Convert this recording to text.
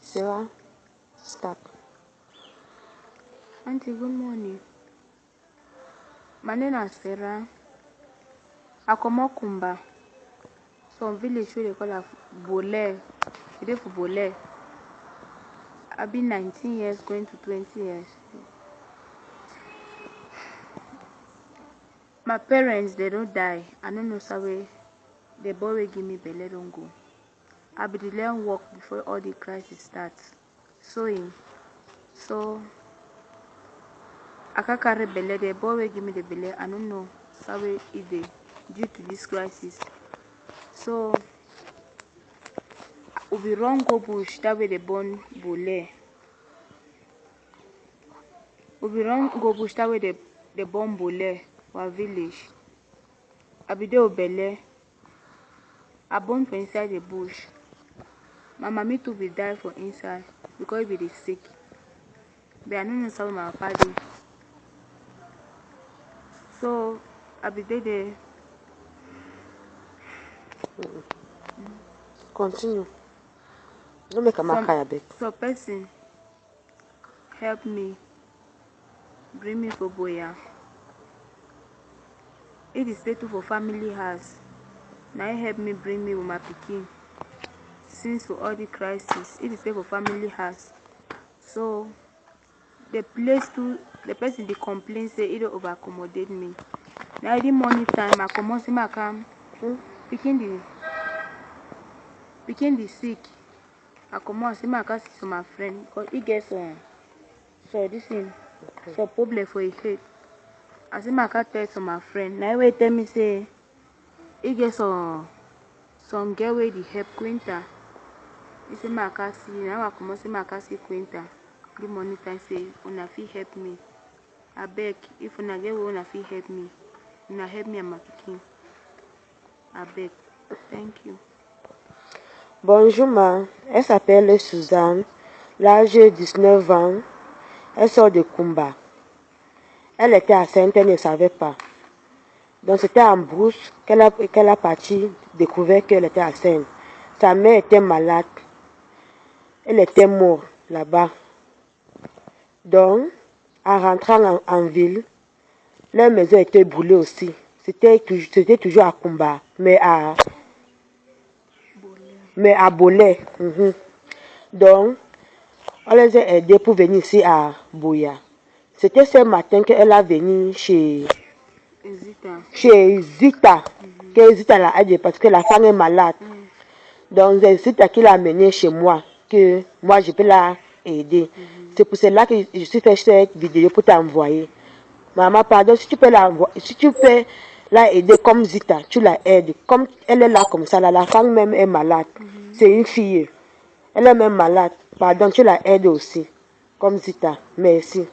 Sarah, start. Auntie, good morning. My name is Sarah. I come from Kumba. Some village where they call it Bole. It is for Bole. I've been 19 years, going to 20 years. My parents, they don't die. I don't know how the boy will give me belly don't go. I be the learn work before all the crisis starts. Sewing. So I can't carry belly. The boy will give me the belly. I don't know how it is due to this crisis. So we run go bush that way they born Bole. We run go bush that way they born Bole our village. I be there Bele. I born for inside the bush. My mommy too be die for inside because he be sick. But I don't know how my papa dey. So I be there. Continue. Don't make a mark bit. So person help me, bring me for Boya. It is settled for family house. Now he help me bring me with my pikin. Since for all the crisis, it is set for family house. So the place too, the person they complain say it over accommodate me. Now the morning time I come see my come picking the sick. I come on see my see to my friend because he gets so this thing so problem for his head. I see my cat tell to my friend. Now he tell me say he gets some girl where the help Quinta. He say my cat see now I come on see my cat see Quinta. The morning time say una fit help me. I beg if una get una fit help me. Una help me and my pikin. I beg. Thank you. Bonjour ma, elle s'appelle Suzanne, l'âge de 19 ans, elle sort de Kumba. Elle était enceinte, elle ne savait pas. Donc c'était en brousse qu'elle a parti découvert qu'elle était enceinte. Sa mère était malade, elle était morte là-bas. Donc, en rentrant en ville, leur maison était brûlée aussi. C'était toujours à Kumba, mais à Bolé. Donc, on les a aidés pour venir ici à Boya. C'était ce matin qu'elle a venu chez Zita. Que Zita l'a aidé parce que la femme est malade. Donc, c'est Zita qui l'a amenée chez moi. Que moi, je peux la aider. C'est pour cela que je suis fait cette vidéo pour t'envoyer. Maman, pardon, si tu peux la aider comme Zita, tu la aides. Comme elle est là comme ça, là, la femme même est malade. C'est une fille. Elle est même malade. Pardon, tu la aides aussi. Comme Zita. Merci.